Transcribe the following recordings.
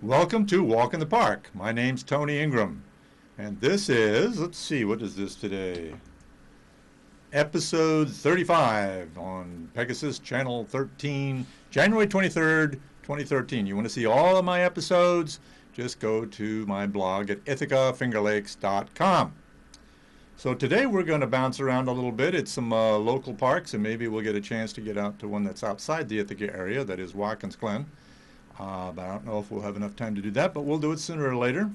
Welcome to Walk in the Park. My name's Tony Ingram, and this is, let's see, what is this today? Episode 35 on Pegasus Channel 13, January 23rd, 2013. You want to see all of my episodes? Just go to my blog at ithacafingerlakes.com. So today we're going to bounce around a little bit. It's some local parks, and maybe we'll get a chance to get out to one that's outside the Ithaca area, that is Watkins Glen. But I don't know if we'll have enough time to do that, but we'll do it sooner or later.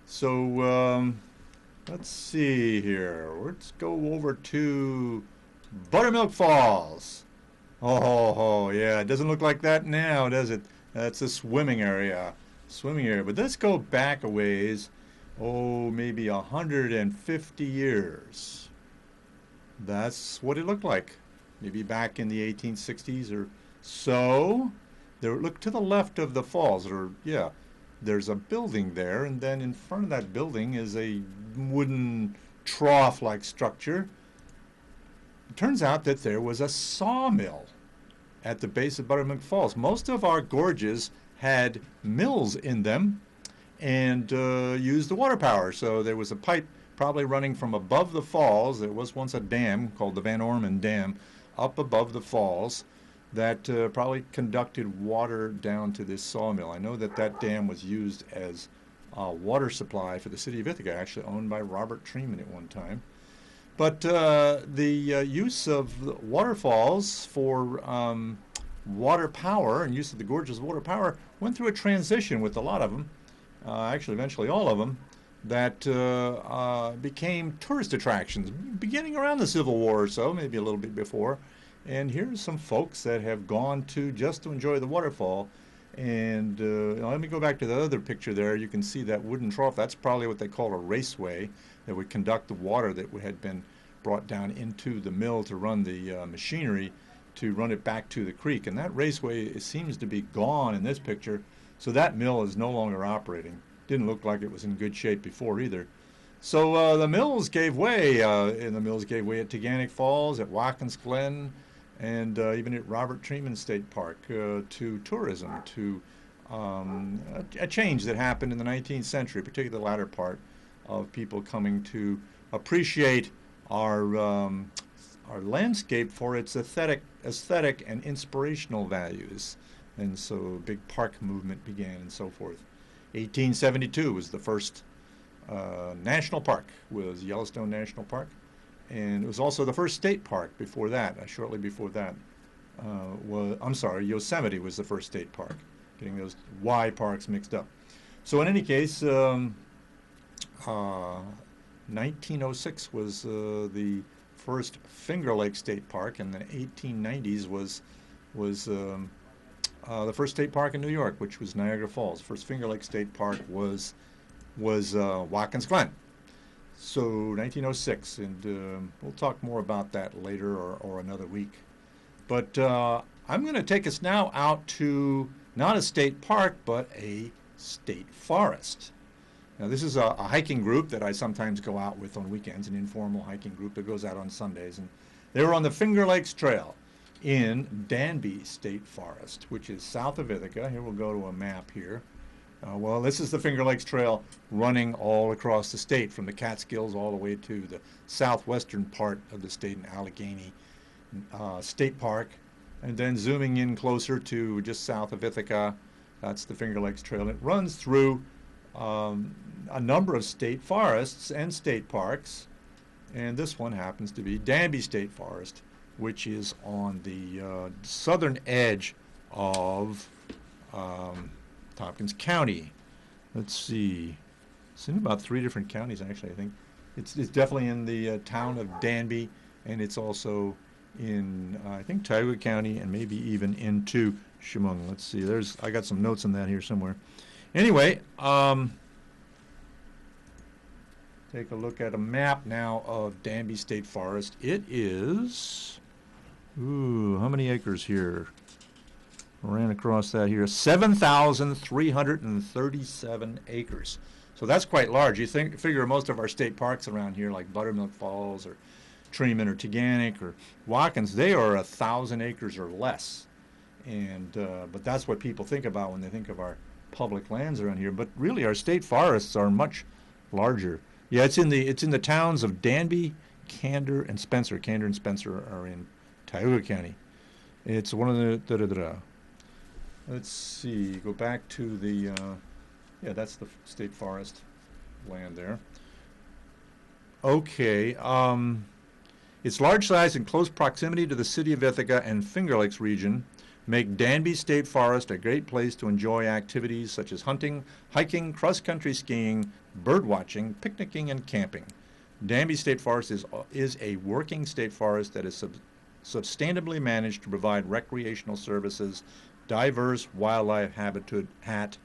So let's see here. Let's go over to Buttermilk Falls. Oh, yeah, it doesn't look like that now, does it? That's a swimming area. But let's go back a ways. Oh, maybe 150 years. That's what it looked like. Maybe back in the 1860s or so. There, look to the left of the falls, there's a building there, and then in front of that building is a wooden trough-like structure. It turns out that there was a sawmill at the base of Buttermilk Falls. Most of our gorges had mills in them and used the water power. So there was a pipe probably running from above the falls. There was once a dam called the Van Orman Dam up above the falls that probably conducted water down to this sawmill. I know that that dam was used as a water supply for the city of Ithaca, actually owned by Robert Treman at one time. But the use of waterfalls for water power and use of the gorges of water power went through a transition with a lot of them, actually eventually all of them, that became tourist attractions beginning around the Civil War or so, maybe a little bit before. And here's some folks that have gone to just to enjoy the waterfall. And let me go back to the other picture there. You can see that wooden trough. That's probably what they call a raceway that would conduct the water that had been brought down into the mill to run the machinery to run it back to the creek. And that raceway seems to be gone in this picture. So that mill is no longer operating. Didn't look like it was in good shape before either. So the mills gave way. And the mills gave way at Teganic Falls, at Watkins Glen, and even at Robert Treman State Park to tourism, to a change that happened in the 19th century, particularly the latter part, of people coming to appreciate our landscape for its aesthetic and inspirational values. And so a big park movement began and so forth. 1872 was the first national park, was Yellowstone National Park. And it was also the first state park before that, shortly before that. Yosemite was the first state park, getting those Y parks mixed up. So in any case, 1906 was the first Finger Lake State Park, and the 1890s was the first state park in New York, which was Niagara Falls. First Finger Lake State Park was Watkins Glen. So 1906, and we'll talk more about that later or another week. But I'm going to take us now out to not a state park, but a state forest. Now this is a hiking group that I sometimes go out with on weekends, an informal hiking group that goes out on Sundays. And they were on the Finger Lakes Trail in Danby State Forest, which is south of Ithaca. Here we'll go to a map here. Well, this is the Finger Lakes Trail running all across the state, from the Catskills all the way to the southwestern part of the state in Allegheny State Park, and then zooming in closer to just south of Ithaca. That's the Finger Lakes Trail. And it runs through a number of state forests and state parks, and this one happens to be Danby State Forest, which is on the southern edge of Tompkins County. Let's see. It's in about 3 different counties, actually, I think. It's definitely in the town of Danby, and it's also in, I think, Tioga County, and maybe even into Chemung. Let's see. I got some notes on that here somewhere. Anyway, take a look at a map now of Danby State Forest. It is, how many acres here? Ran across that here, 7,337 acres. So that's quite large. You figure most of our state parks around here, like Buttermilk Falls or Treman or Teganic or Watkins, they are 1,000 acres or less. And but that's what people think about when they think of our public lands around here, but really our state forests are much larger. Yeah, it's in the towns of Danby, Candor, and Spencer. Candor and Spencer are in Tioga County. It's one of the let's see. Go back to the yeah, that's the state forest land there. Okay. Its large size and close proximity to the city of Ithaca and Finger Lakes region make Danby State Forest a great place to enjoy activities such as hunting, hiking, cross-country skiing, bird watching, picnicking, and camping. Danby State Forest is a working state forest that is substantively managed to provide recreational services, diverse wildlife habitat,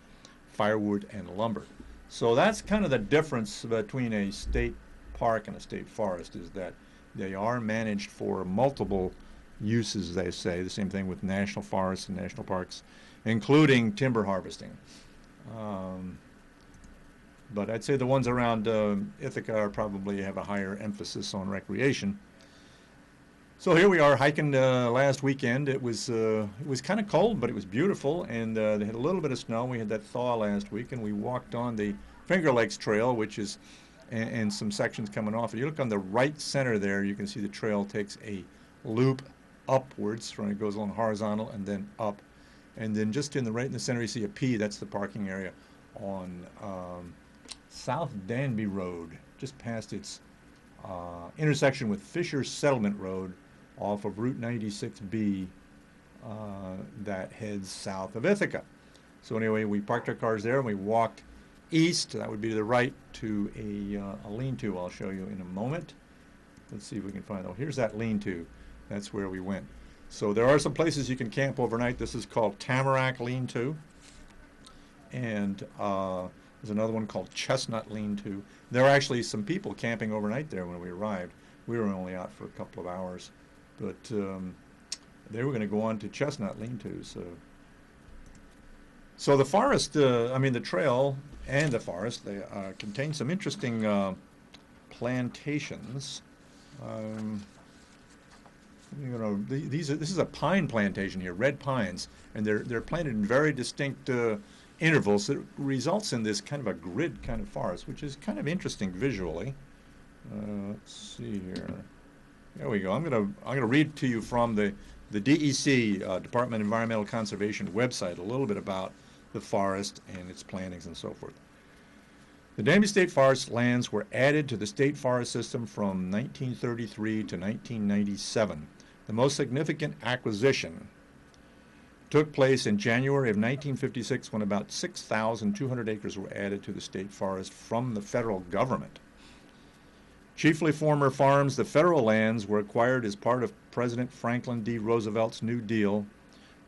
firewood, and lumber. So that's kind of the difference between a state park and a state forest, is that they are managed for multiple uses, they say. The same thing with national forests and national parks, including timber harvesting. But I'd say the ones around Ithaca are probably have a higher emphasis on recreation. So here we are hiking last weekend. It was kind of cold, but it was beautiful, and they had a little bit of snow. We had that thaw last week, and we walked on the Finger Lakes Trail, which is and some sections coming off. If you look on the right center there, you can see the trail takes a loop upwards from it goes along horizontal and then up, and then just in the center you see a P. That's the parking area on South Danby Road, just past its intersection with Fisher Settlement Road off of Route 96B that heads south of Ithaca. So anyway, we parked our cars there and we walked east. That would be to the right, to a lean-to I'll show you in a moment. Let's see if we can find, oh, here's that lean-to. That's where we went. So there are some places you can camp overnight. This is called Tamarack Lean-to. And there's another one called Chestnut Lean-to. There are actually some people camping overnight there when we arrived. We were only out for a couple of hours. But they were going to go on to Chestnut Lean-to. So the forest, the trail and the forest, they contain some interesting plantations. This is a pine plantation here, red pines, and they're planted in very distinct intervals. That results in this kind of a grid kind of forest, which is kind of interesting visually. Let's see here. There we go. I'm gonna read to you from the DEC, Department of Environmental Conservation website, a little bit about the forest and its plantings and so forth. The Danby State Forest lands were added to the state forest system from 1933 to 1997. The most significant acquisition took place in January of 1956 when about 6,200 acres were added to the state forest from the federal government. Chiefly former farms, the federal lands were acquired as part of President Franklin D. Roosevelt's New Deal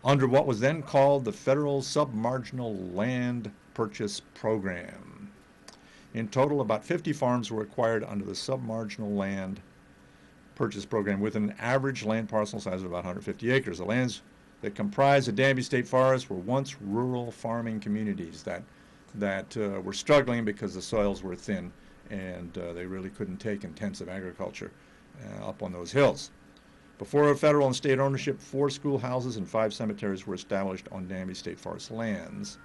under what was then called the Federal Submarginal Land Purchase Program. In total, about 50 farms were acquired under the Submarginal Land Purchase Program with an average land parcel size of about 150 acres. The lands that comprise the Danby State Forest were once rural farming communities that were struggling because the soils were thin and they really couldn't take intensive agriculture up on those hills. Before federal and state ownership, 4 schoolhouses and 5 cemeteries were established on Danby State Forest lands.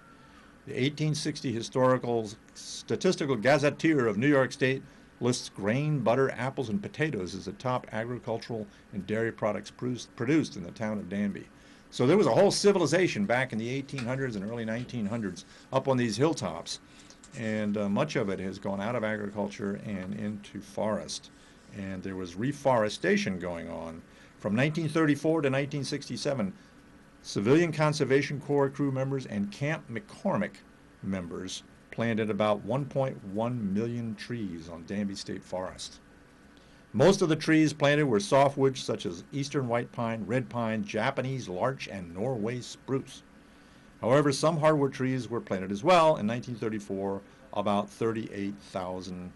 The 1860 Historical Statistical Gazetteer of New York State lists grain, butter, apples, and potatoes as the top agricultural and dairy products produced in the town of Danby. So there was a whole civilization back in the 1800s and early 1900s up on these hilltops, and much of it has gone out of agriculture and into forest. And there was reforestation going on. From 1934 to 1967, Civilian Conservation Corps crew members and Camp McCormick members planted about 1.1 million trees on Danby State Forest. Most of the trees planted were softwoods such as eastern white pine, red pine, Japanese larch, and Norway spruce. However, some hardwood trees were planted as well. In 1934, about 38,000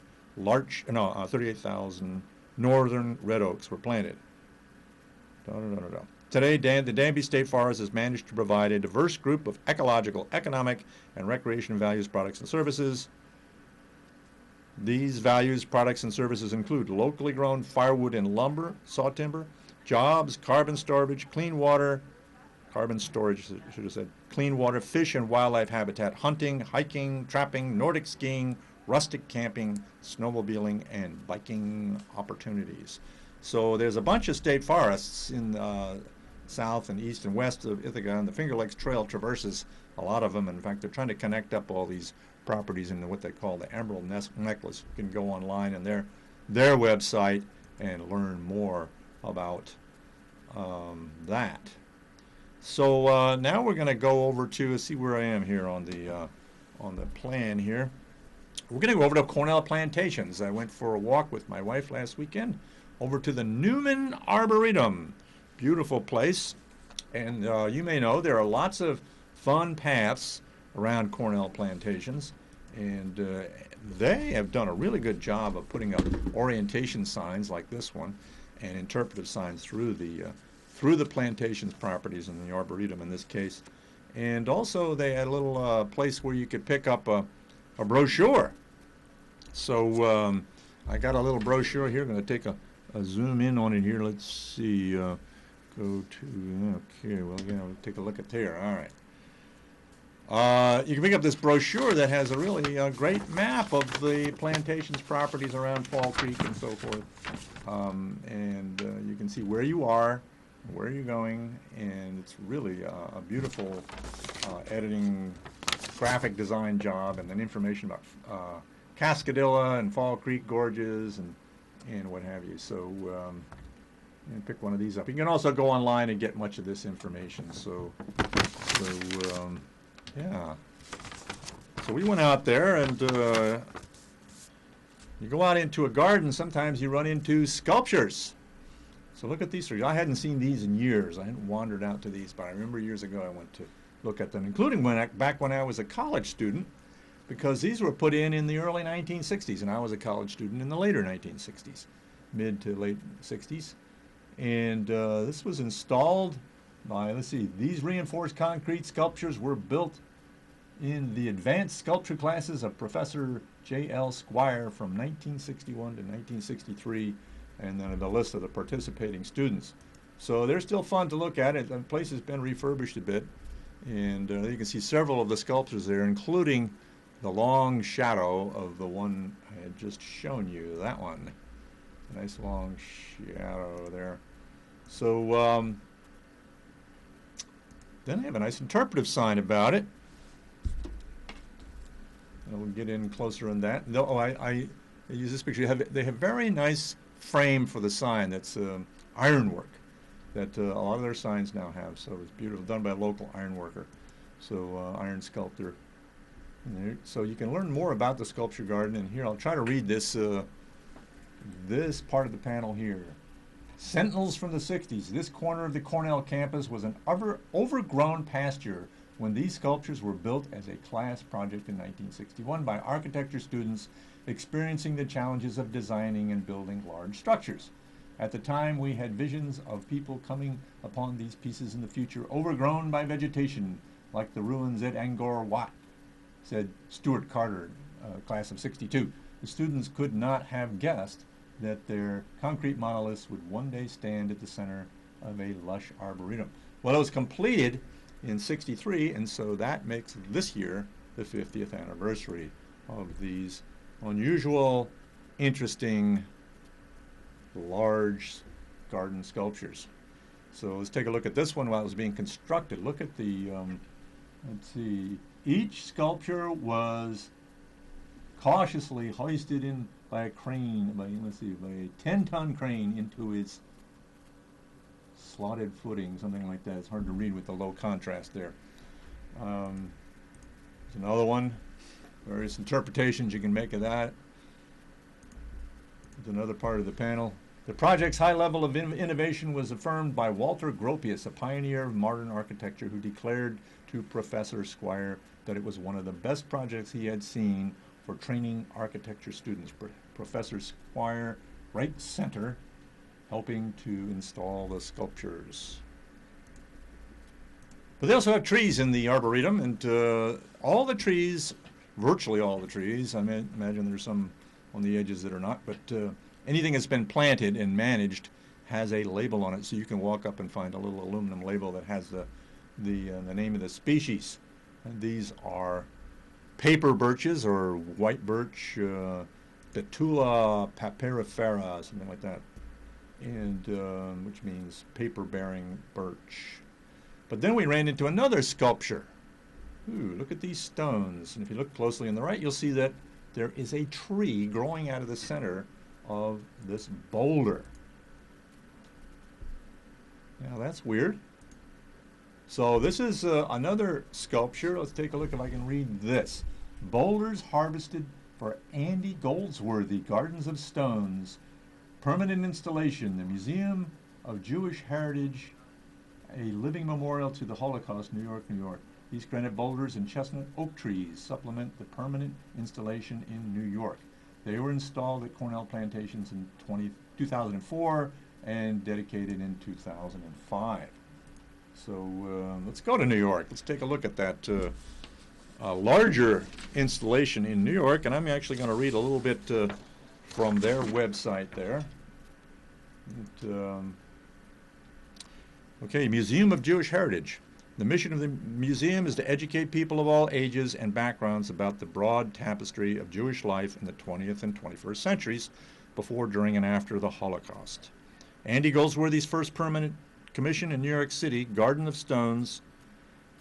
northern red oaks were planted. Today, the Danby State Forest is managed to provide a diverse group of ecological, economic, and recreation values, products, and services. These values, products, and services include locally grown firewood and lumber, saw timber, jobs, carbon storage, clean water, carbon storage, should have said clean water, fish and wildlife habitat, hunting, hiking, trapping, Nordic skiing, rustic camping, snowmobiling, and biking opportunities. So there's a bunch of state forests in south and east and west of Ithaca, and the Finger Lakes Trail traverses a lot of them. In fact, they're trying to connect up all these properties into what they call the Emerald Necklace. You can go online and their website and learn more about that. So now we're going to go over to see where I am here on the plan here. We're going to go over to Cornell Plantations. I went for a walk with my wife last weekend over to the Newman Arboretum. Beautiful place. And you may know there are lots of fun paths around Cornell Plantations. And they have done a really good job of putting up orientation signs like this one and interpretive signs through the plantations properties in the Arboretum in this case. And also they had a little place where you could pick up a brochure. So I got a little brochure here. I'm going to take a zoom in on it here. Let's see. Go to, okay, well, yeah, we'll take a look at there. All right. You can pick up this brochure that has a really great map of the plantations properties around Fall Creek and so forth. And you can see where you are, where you're going, and it's really a beautiful editing, graphic design job, and then information about Cascadilla and Fall Creek gorges and what have you. So and pick one of these up. You can also go online and get much of this information. Yeah. So we went out there, and you go out into a garden, sometimes you run into sculptures. So look at these three. I hadn't seen these in years. I hadn't wandered out to these, but I remember years ago I went to look at them, including back when I was a college student, because these were put in the early 1960s, and I was a college student in the later 1960s, mid to late 60s. And this was installed by, let's see, these reinforced concrete sculptures were built in the advanced sculpture classes of Professor J.L. Squire from 1961 to 1963, and then the list of the participating students. So they're still fun to look at. The place has been refurbished a bit, and you can see several of the sculptures there, including the long shadow of the one I had just shown you, that one. Nice long shadow there. So then I have a nice interpretive sign about it. And we'll get in closer on that. No, I use this picture. They have very nice frame for the sign that's ironwork that a lot of their signs now have. So it's beautiful, done by a local ironworker. So iron sculptor. So you can learn more about the sculpture garden. And here I'll try to read this this part of the panel here. Sentinels from the 60s. This corner of the Cornell campus was an overgrown pasture when these sculptures were built as a class project in 1961 by architecture students experiencing the challenges of designing and building large structures. At the time, we had visions of people coming upon these pieces in the future, overgrown by vegetation, like the ruins at Angkor Wat, said Stuart Carter, class of 62. The students could not have guessed that their concrete monoliths would one day stand at the center of a lush arboretum. Well, it was completed in 63, and so that makes this year the 50th anniversary of these unusual, interesting, large garden sculptures. So let's take a look at this one while it was being constructed. Look at the, let's see, each sculpture was cautiously hoisted in by a crane, by a 10-ton crane into its slotted footing, something like that. It's hard to read with the low contrast there. There's another one. Various interpretations you can make of that. There's another part of the panel. The project's high level of innovation was affirmed by Walter Gropius, a pioneer of modern architecture, who declared to Professor Squire that it was one of the best projects he had seen for training architecture students. Professor Squire, right center, helping to install the sculptures. But they also have trees in the Arboretum, and all the trees, virtually all the trees, I imagine there's some on the edges that are not, but anything that's been planted and managed has a label on it, so you can walk up and find a little aluminum label that has the the name of the species. And these are paper birches or white birch, Betula papyrifera, something like that, and which means paper-bearing birch. But then we ran into another sculpture. Ooh, look at these stones. And if you look closely on the right, you'll see that there is a tree growing out of the center of this boulder. Now that's weird. So this is another sculpture. Let's take a look if I can read this. Boulders harvested for Andy Goldsworthy, Gardens of Stones. Permanent installation, the Museum of Jewish Heritage, a living memorial to the Holocaust, New York, New York. These granite boulders and chestnut oak trees supplement the permanent installation in New York. They were installed at Cornell Plantations in 2004 and dedicated in 2005. So let's go to New York. Let's take a look at that larger installation in New York, and I'm actually going to read a little bit from their website there. Okay, Museum of Jewish Heritage. The mission of the museum is to educate people of all ages and backgrounds about the broad tapestry of Jewish life in the 20th and 21st centuries, before, during, and after the Holocaust. Andy Goldsworthy's first permanent commission in New York City, Garden of Stones,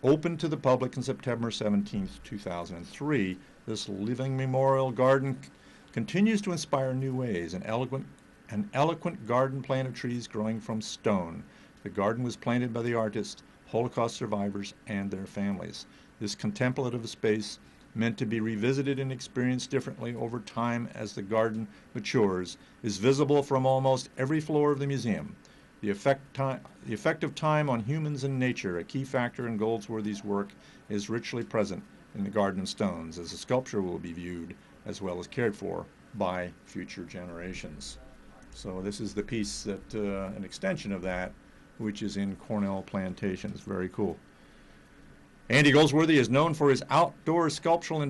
opened to the public on September 17, 2003. This living memorial garden continues to inspire new ways. An eloquent garden plan of trees growing from stone. The garden was planted by the artists, Holocaust survivors, and their families. This contemplative space, meant to be revisited and experienced differently over time as the garden matures, is visible from almost every floor of the museum. The effect of time on humans and nature, a key factor in Goldsworthy's work, is richly present in the Garden of Stones, as the sculpture will be viewed as well as cared for by future generations. So this is the piece that, an extension of that, which is in Cornell Plantations. Very cool. Andy Goldsworthy is known for his outdoor sculptural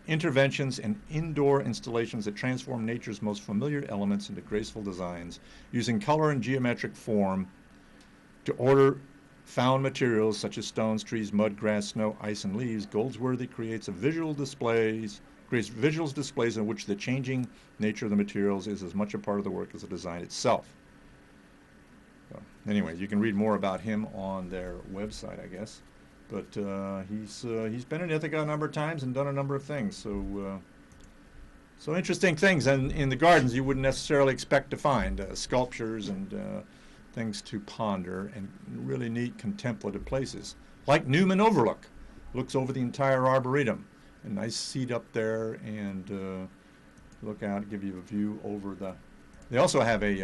interventions and indoor installations that transform nature's most familiar elements into graceful designs, using color and geometric form to order found materials such as stones, trees, mud, grass, snow, ice, and leaves. Goldsworthy creates visual displays in which the changing nature of the materials is as much a part of the work as the design itself. So, anyway, you can read more about him on their website, I guess. But he's been in Ithaca a number of times and done a number of things. So interesting things, and in the gardens you wouldn't necessarily expect to find sculptures and things to ponder, and really neat contemplative places. Like Newman Overlook, looks over the entire arboretum. A nice seat up there, and look out, give you a view over the. They also have a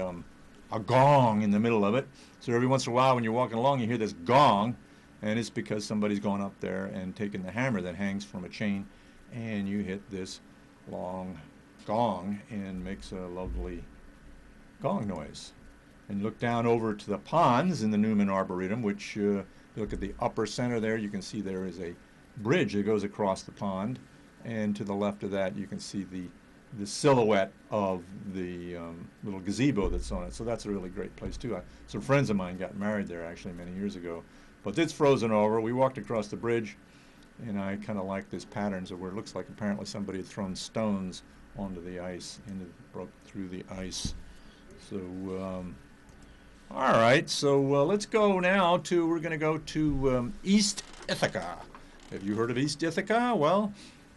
gong in the middle of it. So every once in a while, when you're walking along, you hear this gong. And it's because somebody's gone up there and taken the hammer that hangs from a chain, and you hit this long gong and makes a lovely gong noise. And look down over to the ponds in the Newman Arboretum, which you look at the upper center there, you can see there is a bridge that goes across the pond, and to the left of that you can see the silhouette of the little gazebo that's on it. So that's a really great place too. Some friends of mine got married there actually many years ago. But it's frozen over. We walked across the bridge, and I kind of like this pattern where it looks like apparently somebody had thrown stones onto the ice and it broke through the ice. So, all right. So let's go now to, we're going to go to East Ithaca. Have you heard of East Ithaca? Well,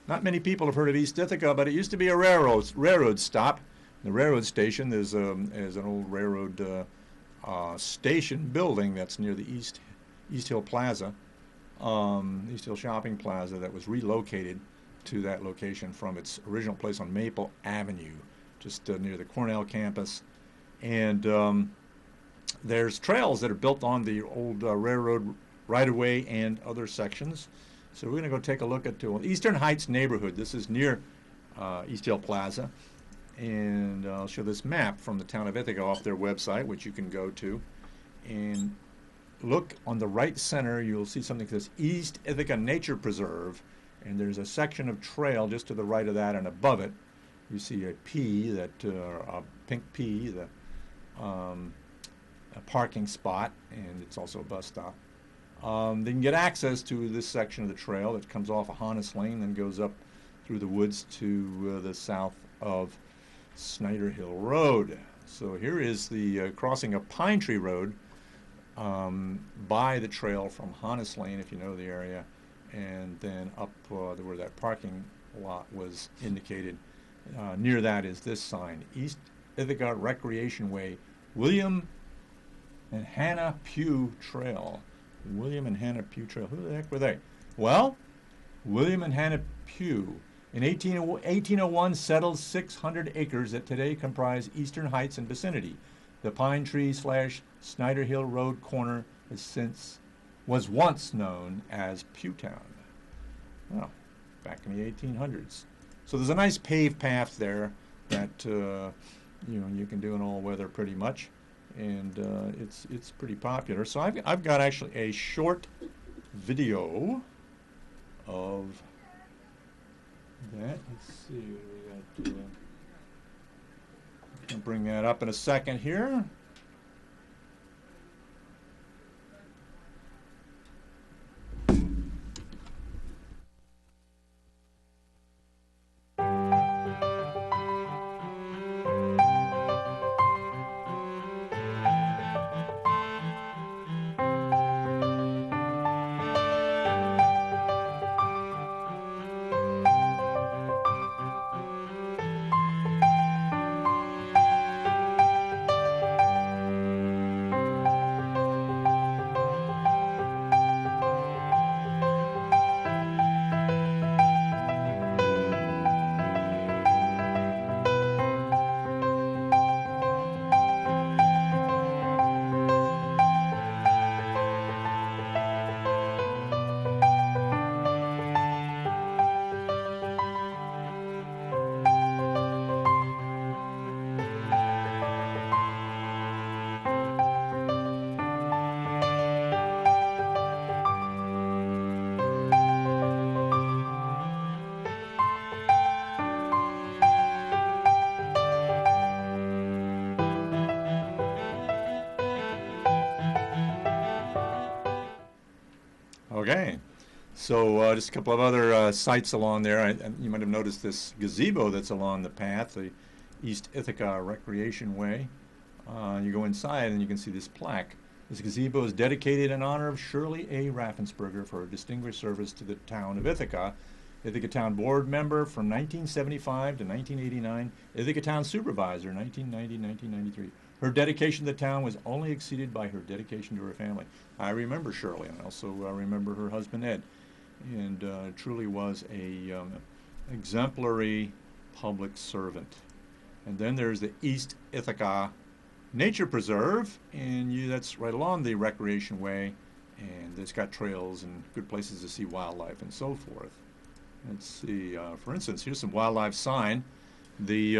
not many people have heard of East Ithaca, but it used to be a railroad stop. The railroad station is an old railroad station building that's near the East Hill Plaza, East Hill Shopping Plaza, that was relocated to that location from its original place on Maple Avenue, just near the Cornell campus. And there's trails that are built on the old railroad right-of-way and other sections. So we're going to go take a look at the Eastern Heights neighborhood. This is near East Hill Plaza. And I'll show this map from the town of Ithaca off their website, which you can go to. And look on the right center, you'll see something that says East Ithaca Nature Preserve, and there's a section of trail just to the right of that, and above it you see a P, a pink P, a parking spot, and it's also a bus stop. They can get access to this section of the trail that comes off of Honest Lane and goes up through the woods to the south of Snyder Hill Road. So here is the crossing of Pine Tree Road by the trail from Honest Lane, if you know the area, and then up where that parking lot was indicated. Near that is this sign, East Ithaca Recreation Way, William and Hannah Pugh Trail. William and Hannah Pugh Trail. Who the heck were they? Well, William and Hannah Pugh in 1801 settled 600 acres that today comprise Eastern Heights and vicinity. The Pine Tree / Snyder Hill Road corner was once known as Pewtown. Well, back in the 1800s. So there's a nice paved path there that you can do in all weather pretty much, and it's pretty popular. So I've got actually a short video of that. Let's see what we got. I'll bring that up in a second here. Okay, so just a couple of other sites along there. You might have noticed this gazebo that's along the path, the East Ithaca Recreation Way. You go inside and you can see this plaque. This gazebo is dedicated in honor of Shirley A. Rappensberger for her distinguished service to the town of Ithaca. Ithaca Town Board member from 1975 to 1989, Ithaca Town Supervisor 1990-1993. Her dedication to the town was only exceeded by her dedication to her family. I remember Shirley, and also remember her husband Ed, and truly was a exemplary public servant. And then there's the East Ithaca Nature Preserve, and that's right along the Recreation Way, and it's got trails and good places to see wildlife and so forth. Let's see, for instance, here's some wildlife sign. This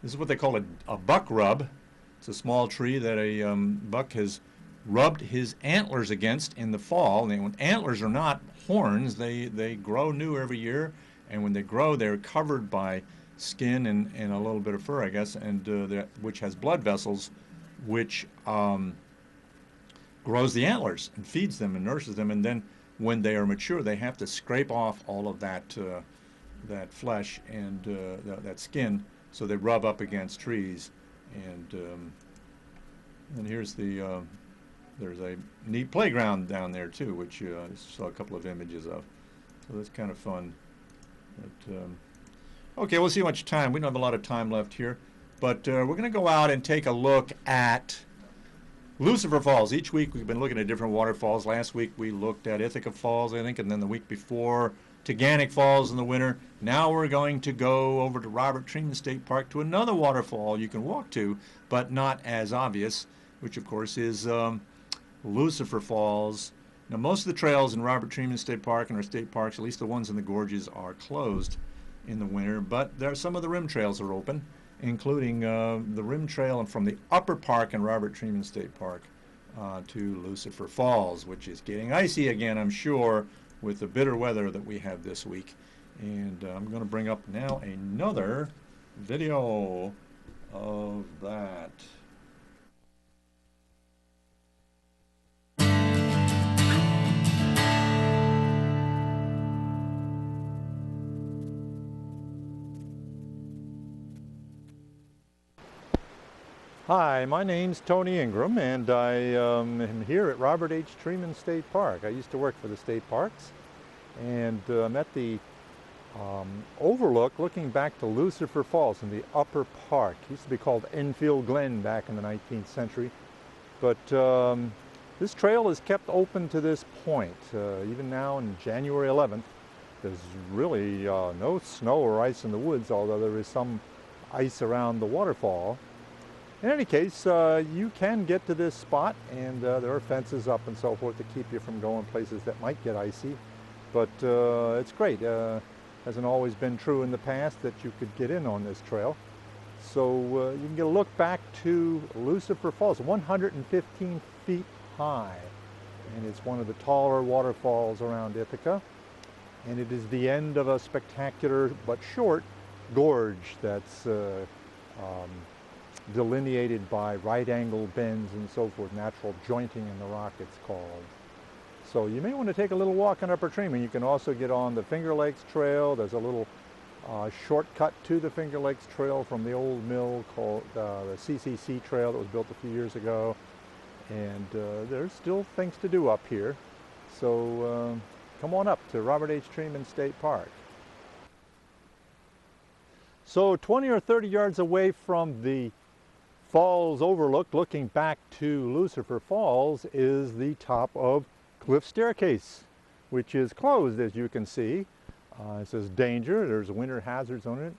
is what they call a buck rub. It's a small tree that a buck has rubbed his antlers against in the fall. And antlers are not horns. They grow new every year, and when they grow, they're covered by skin and a little bit of fur, I guess, and which has blood vessels, which grows the antlers and feeds them and nurses them. And then when they are mature, they have to scrape off all of that flesh and that skin, so they rub up against trees. And here's there's a neat playground down there too, which I saw a couple of images of. So that's kind of fun. But, okay, we'll see how much time. We don't have a lot of time left here, but we're going to go out and take a look at Lucifer Falls. Each week we've been looking at different waterfalls. Last week we looked at Ithaca Falls, I think, and then the week before Teganic Falls in the winter. Now we're going to go over to Robert Treman State Park to another waterfall you can walk to, but not as obvious, which of course is Lucifer Falls. Now most of the trails in Robert Treman State Park and our state parks, at least the ones in the gorges, are closed in the winter, but there are some of the rim trails are open, including the rim trail from the upper park in Robert Treman State Park to Lucifer Falls, which is getting icy again, I'm sure, with the bitter weather that we have this week. And I'm going to bring up now another video of that. Hi, my name's Tony Ingram, and I am here at Robert H. Treman State Park. I used to work for the state parks, and I'm at the Overlook looking back to Lucifer Falls in the upper park. It used to be called Enfield Glen back in the 19th century, but this trail is kept open to this point. Even now on January 11th, there's really no snow or ice in the woods, although there is some ice around the waterfall. In any case, you can get to this spot, and there are fences up and so forth to keep you from going places that might get icy. But it's great. Hasn't always been true in the past that you could get in on this trail. So you can get a look back to Lucifer Falls, 115 feet high. And it's one of the taller waterfalls around Ithaca. And it is the end of a spectacular but short gorge that's delineated by right angle bends and so forth, natural jointing in the rock it's called. So you may want to take a little walk on Upper Treman. You can also get on the Finger Lakes Trail. There's a little shortcut to the Finger Lakes Trail from the old mill called the CCC Trail that was built a few years ago. And there's still things to do up here. So come on up to Robert H. Treman State Park. So 20 or 30 yards away from the Falls Overlook, looking back to Lucifer Falls, is the top of Cliff Staircase, which is closed, as you can see. It says danger. There's winter hazards on it.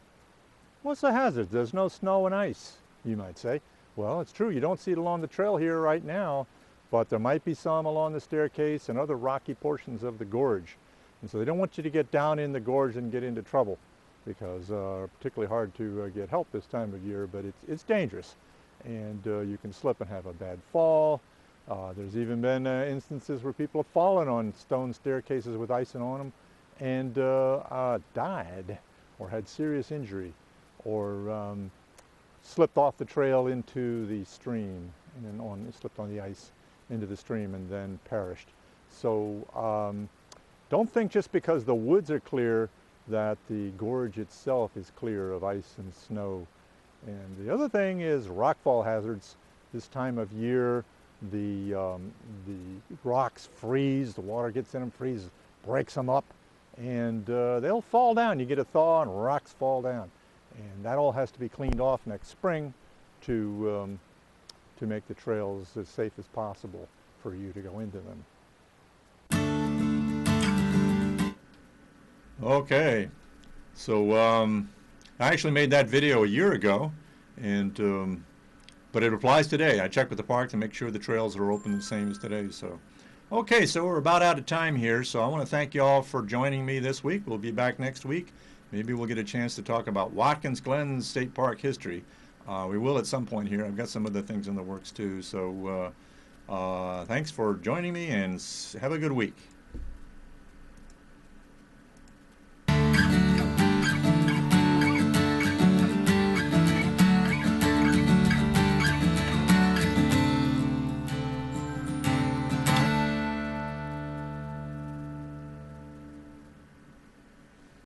What's the hazard? There's no snow and ice, you might say. Well, it's true. You don't see it along the trail here right now, but there might be some along the staircase and other rocky portions of the gorge. And so they don't want you to get down in the gorge and get into trouble, because particularly hard to get help this time of year, but it's dangerous. And you can slip and have a bad fall. There's even been instances where people have fallen on stone staircases with icing on them and died or had serious injury, or slipped off the trail into the stream and then slipped on the ice into the stream and then perished. So don't think just because the woods are clear that the gorge itself is clear of ice and snow. And the other thing is rockfall hazards. This time of year, the rocks freeze, the water gets in them, freezes, breaks them up, and they'll fall down. You get a thaw and rocks fall down. And that all has to be cleaned off next spring to make the trails as safe as possible for you to go into them. Okay, so I actually made that video a year ago, and but it applies today. I checked with the park to make sure the trails are open the same as today. So, okay, so we're about out of time here. So I want to thank you all for joining me this week. We'll be back next week. Maybe we'll get a chance to talk about Watkins Glen State Park history. We will at some point here. I've got some other things in the works too. So thanks for joining me, and have a good week.